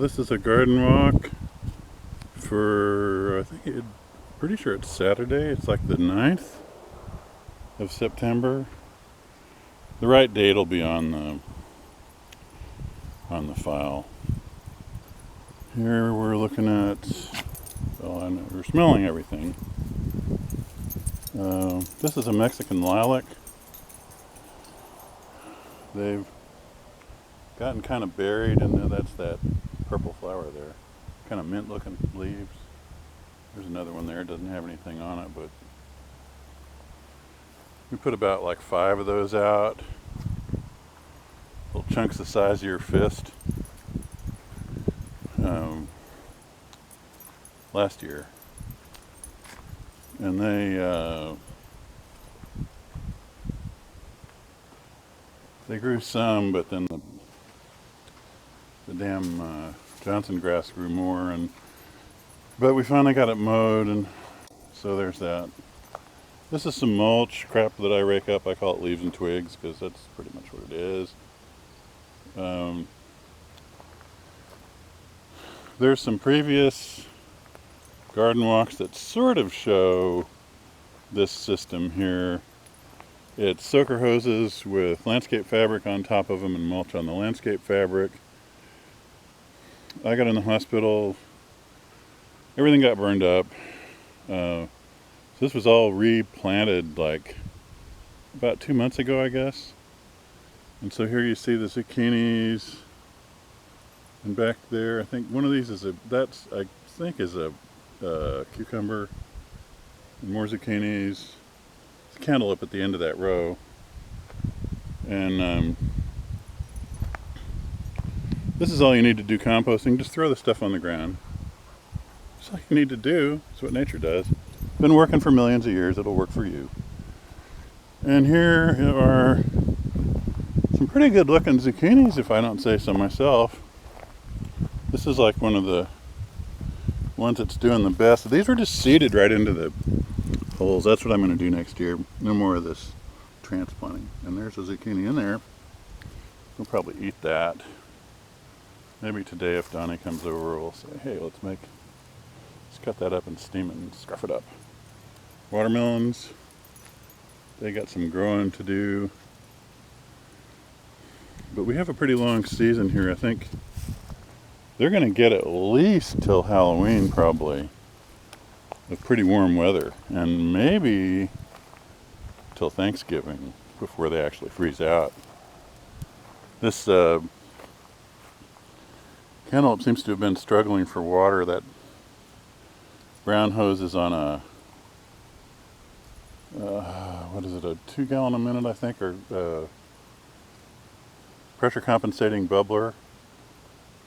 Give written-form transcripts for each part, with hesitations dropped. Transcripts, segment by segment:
this is a garden walk for, pretty sure it's Saturday. It's like the 9th of September. The right date will be on the file. Here we're looking at, we're smelling everything. This is a Mexican lilac. They've gotten kind of buried, and that's that purple flower there. Kind of mint looking leaves. There's another one there, it doesn't have anything on it, but we put about like 5 of those out. Little chunks the size of your fist. Last year. And they grew some, but then the damn Johnson grass grew more, but we finally got it mowed, and so there's that. This is some mulch crap that I rake up. I call it leaves and twigs because that's pretty much what it is. There's some previous garden walks that sort of show this system here. It's soaker hoses with landscape fabric on top of them and mulch on the landscape fabric. I got in the hospital, everything got burned up. So this was all replanted like about 2 months ago, I guess. And so here you see the zucchinis, and back there I think one of these is a cucumber, and more zucchinis. It's a cantaloupe at the end of that row. And this is all you need to do composting. Just throw the stuff on the ground. That's all you need to do. That's what nature does. Been working for millions of years. It'll work for you. And here are some pretty good looking zucchinis, if I don't say so myself. This is like one of the ones that's doing the best. These were just seeded right into the holes. That's what I'm going to do next year. No more of this transplanting. And there's a zucchini in there. We'll probably eat that. Maybe today, if Donnie comes over, we'll say, hey, let's cut that up and steam it and scruff it up. Watermelons, they got some growing to do. But we have a pretty long season here. I think they're going to get at least till Halloween, probably, with pretty warm weather, and maybe till Thanksgiving before they actually freeze out. This cantaloupe seems to have been struggling for water. That brown hose is on a a 2 gallon a minute, I think, or pressure compensating bubbler.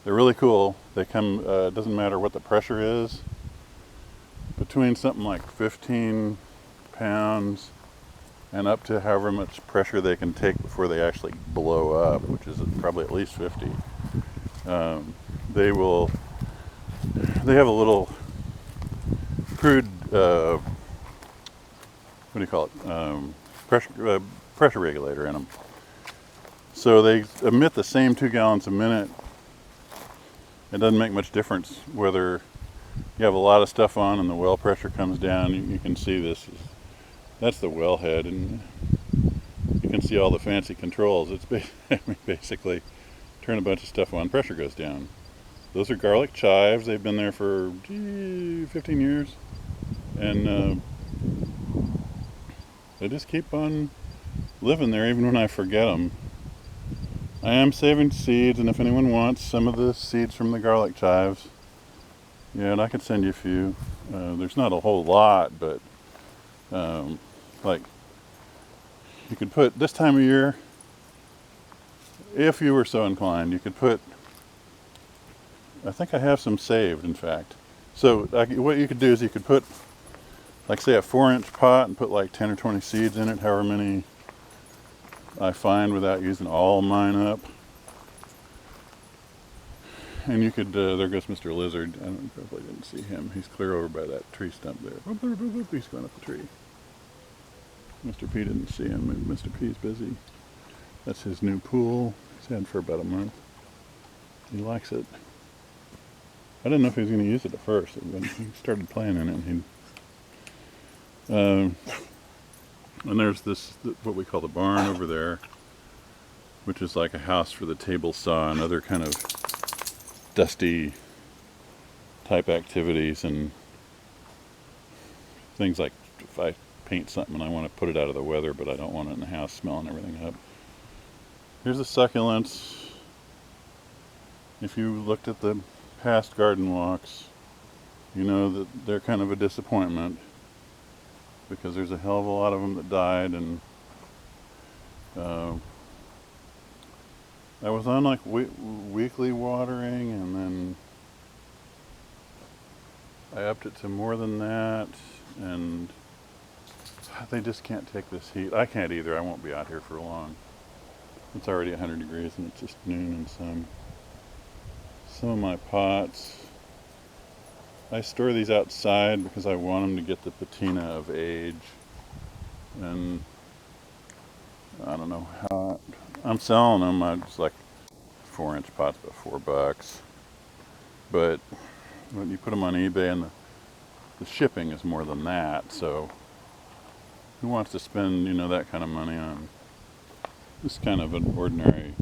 They're really cool. They come, it doesn't matter what the pressure is, between something like 15 pounds and up to however much pressure they can take before they actually blow up, which is probably at least 50. They have a little crude, pressure regulator in them. So they emit the same 2 gallons a minute. It doesn't make much difference whether you have a lot of stuff on and the well pressure comes down. You can see this. That's the well head, and you can see all the fancy controls. It's basically turn a bunch of stuff on, pressure goes down. Those are garlic chives. They've been there for 15 years, and they just keep on living there even when I forget them. I am saving seeds, and if anyone wants some of the seeds from the garlic chives, yeah, and I could send you a few. There's not a whole lot, but like you could put this time of year, if you were so inclined, you could put, I think I have some saved, in fact. So what you could do is you could put, like, say, a 4-inch pot and put like 10 or 20 seeds in it, however many I find without using all mine up. And you could, there goes Mr. Lizard. I probably didn't see him. He's clear over by that tree stump there. He's going up the tree. Mr. P didn't see him. Mr. P's busy. That's his new pool. He's had for about a month. He likes it. I didn't know if he was going to use it at first. When he started playing in it, and there's this, what we call the barn over there, which is like a house for the table saw and other kind of dusty type activities, and things like if I paint something and I want to put it out of the weather, but I don't want it in the house smelling everything up. Here's the succulents. If you looked at the past garden walks, you know that they're kind of a disappointment, because there's a hell of a lot of them that died, and I was on like weekly watering, and then I upped it to more than that, and they just can't take this heat. I can't either. I won't be out here for long. It's already 100 degrees and it's just noon and some of my pots, I store these outside because I want them to get the patina of age, and I don't know how I'm selling them. It's like 4-inch pots, about $4. But when you put them on eBay, and the shipping is more than that, so who wants to spend, that kind of money on this kind of an ordinary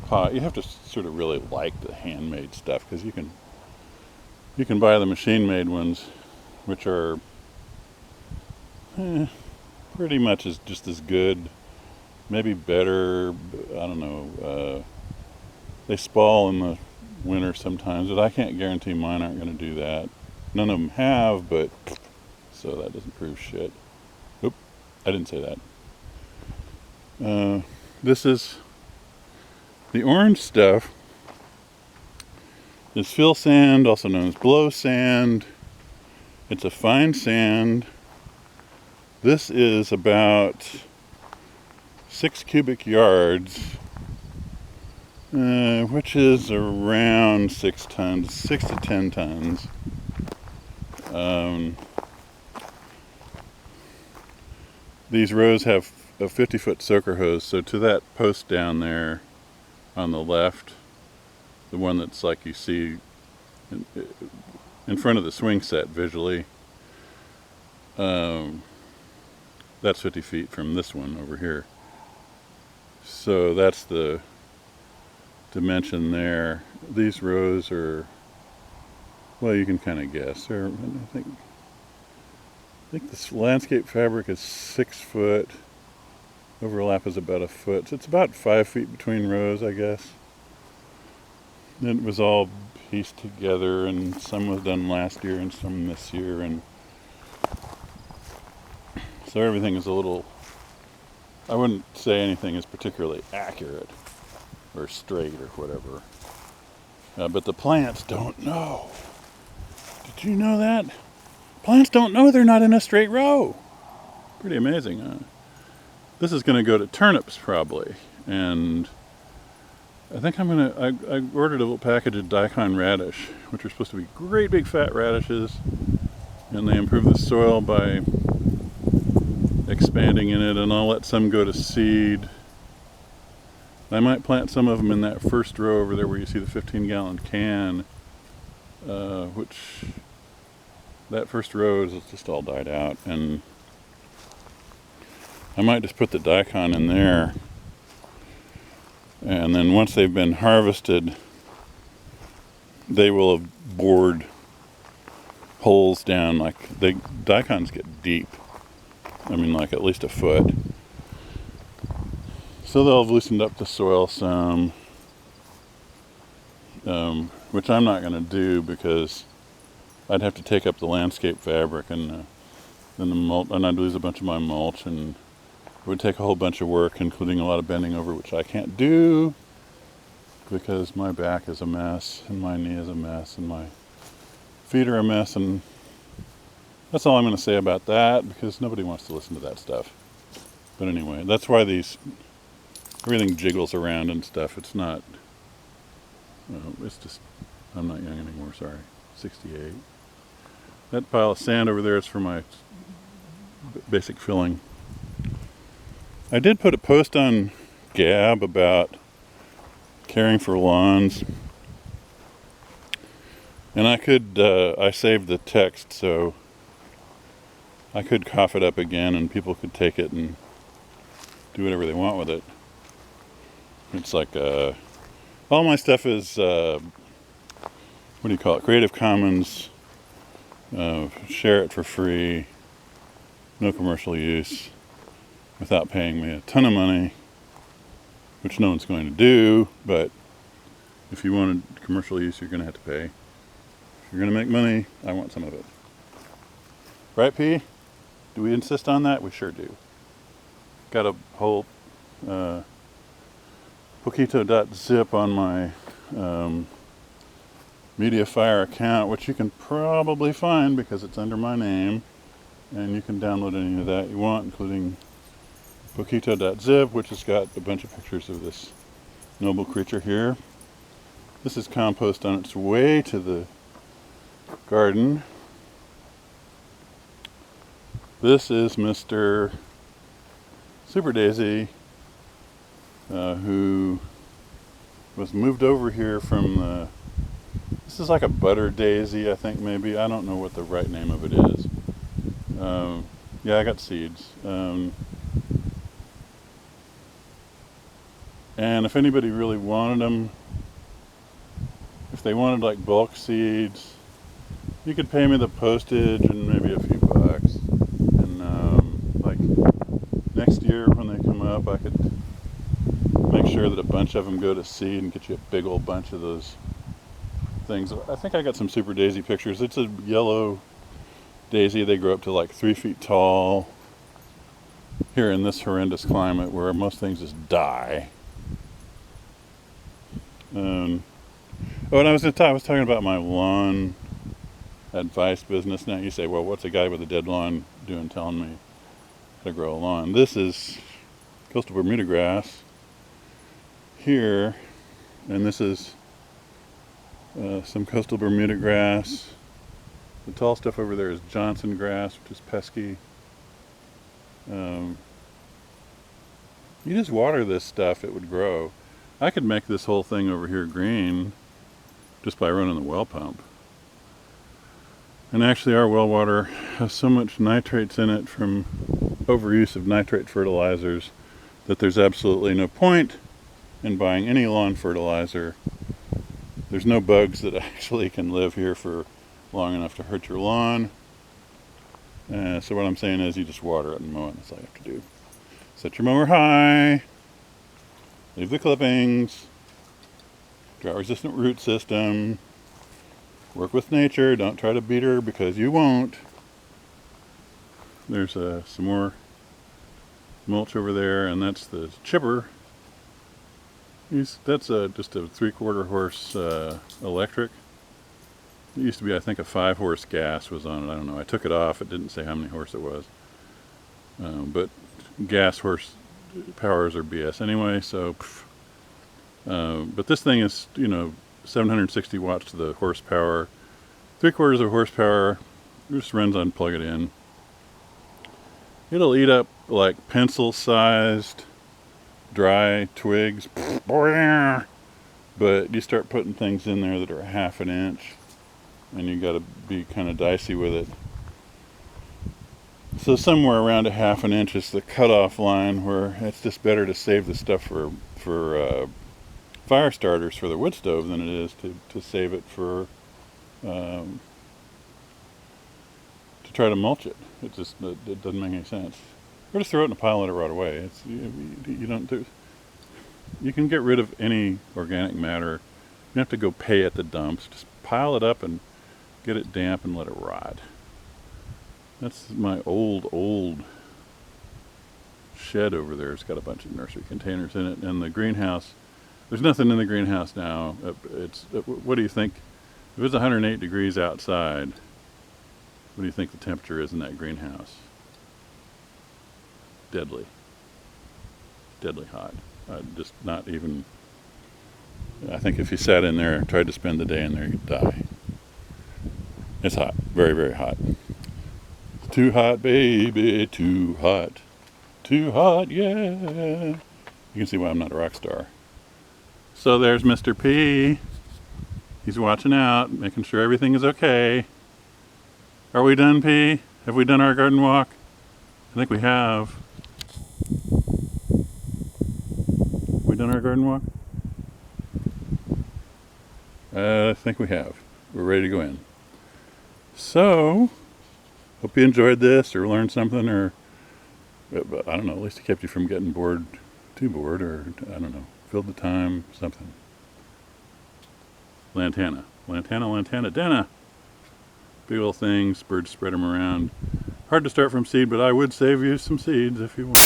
pot? You have to sort of really like the handmade stuff, because you can buy the machine-made ones, which are pretty much just as good, maybe better. I don't know. They spoil in the winter sometimes, but I can't guarantee mine aren't going to do that. None of them have, but so that doesn't prove shit. Oop, I didn't say that. This is the orange stuff. Is fill sand, also known as blow sand. It's a fine sand. This is about 6 cubic yards, which is around 6 tons, 6 to 10 tons. These rows have a 50-foot soaker hose, so to that post down there on the left, the one that's like you see in front of the swing set visually, that's 50 feet from this one over here. So that's the dimension there. These rows are, well, you can kind of guess. I think this landscape fabric is 6 foot. Overlap is about a foot. So it's about 5 feet between rows, I guess. It was all pieced together, and some was done last year and some this year, and so everything is a little, I wouldn't say anything is particularly accurate or straight or whatever. But the plants don't know. Did you know that? Plants don't know they're not in a straight row. Pretty amazing, huh? This is going to go to turnips probably, and I think I ordered a little package of daikon radish, which are supposed to be great big fat radishes, and they improve the soil by expanding in it, and I'll let some go to seed. I might plant some of them in that first row over there where you see the 15-gallon can, which that first row is just all died out, and I might just put the daikon in there, and then once they've been harvested, they will have bored holes down, like daikons get deep. I mean, like at least a foot. So they'll have loosened up the soil some, which I'm not going to do because I'd have to take up the landscape fabric, and then the mulch, and I'd lose a bunch of my mulch, and it would take a whole bunch of work, including a lot of bending over, which I can't do because my back is a mess, and my knee is a mess, and my feet are a mess, and that's all I'm going to say about that, because nobody wants to listen to that stuff. But anyway, that's why everything jiggles around and stuff. It's not, it's just, I'm not young anymore, sorry. 68. That pile of sand over there is for my basic filling. I did put a post on Gab about caring for lawns. And I saved the text, so I could cough it up again and people could take it and do whatever they want with it. It's like, all my stuff is, what do you call it? Creative Commons, share it for free, no commercial use, without paying me a ton of money, which no one's going to do, but if you wanted commercial use, you're going to have to pay. If you're going to make money, I want some of it. Right, P? Do we insist on that? We sure do. Got a whole Poquito.zip on my MediaFire account, which you can probably find because it's under my name, and you can download any of that you want, including Poquito.zip, which has got a bunch of pictures of this noble creature here. This is compost on its way to the garden. This is Mr. Super Daisy, who was moved over here from this is like a butter daisy, I think, maybe. I don't know what the right name of it is. Yeah, I got seeds. And if anybody really wanted them, if they wanted like bulk seeds, you could pay me the postage and maybe a few bucks. And like next year when they come up, I could make sure that a bunch of them go to seed and get you a big old bunch of those things. I think I got some Super Daisy pictures. It's a yellow daisy. They grow up to like 3 feet tall here in this horrendous climate where most things just die. Oh, and I was talking about my lawn advice business. Now you say, well, what's a guy with a dead lawn doing telling me how to grow a lawn? This is coastal Bermuda grass here, and this is some coastal Bermuda grass. The tall stuff over there is Johnson grass, which is pesky. You just water this stuff, it would grow. I could make this whole thing over here green just by running the well pump. And actually our well water has so much nitrates in it from overuse of nitrate fertilizers that there's absolutely no point in buying any lawn fertilizer. There's no bugs that actually can live here for long enough to hurt your lawn. So what I'm saying is you just water it and mow it. That's all you have to do. Set your mower high. Leave the clippings. Drought-resistant root system. Work with nature. Don't try to beat her because you won't. There's some more mulch over there, and that's the chipper. That's just a 3/4 horse electric. It used to be, I think, a 5-horse gas was on it. I don't know. I took it off. It didn't say how many horse it was. But gas horse powers are BS anyway. So, but this thing is, 760 watts to the horsepower. 3/4 of horsepower. It just runs on, plug it in. It'll eat up like pencil-sized dry twigs. But you start putting things in there that are 1/2 inch, and you got to be kind of dicey with it. So somewhere around 1/2 inch is the cutoff line where it's just better to save the stuff for fire starters for the wood stove than it is to save it for to try to mulch it. It doesn't make any sense. Or just throw it in a pile and let it rot away. It's you can get rid of any organic matter. You don't have to go pay at the dumps. Just pile it up and get it damp and let it rot. That's my old shed over there. It's got a bunch of nursery containers in it, and the greenhouse. There's nothing in the greenhouse now. What do you think? If it's 108 degrees outside, what do you think the temperature is in that greenhouse? Deadly hot. Just not even. I think if you sat in there and tried to spend the day in there, you'd die. It's hot, very, very hot. It's too hot, baby, too hot, yeah. You can see why I'm not a rock star. So there's Mr. P. He's watching out, making sure everything is okay. Are we done, P? Have we done our garden walk? I think we have. We done our garden walk? I think we have. We're ready to go in. So, hope you enjoyed this or learned something, or I don't know, at least it kept you from getting bored, too bored, or I don't know, filled the time, something. Lantana. Lantana, lantana, dana. Big old things, birds spread them around. Hard to start from seed, but I would save you some seeds if you want.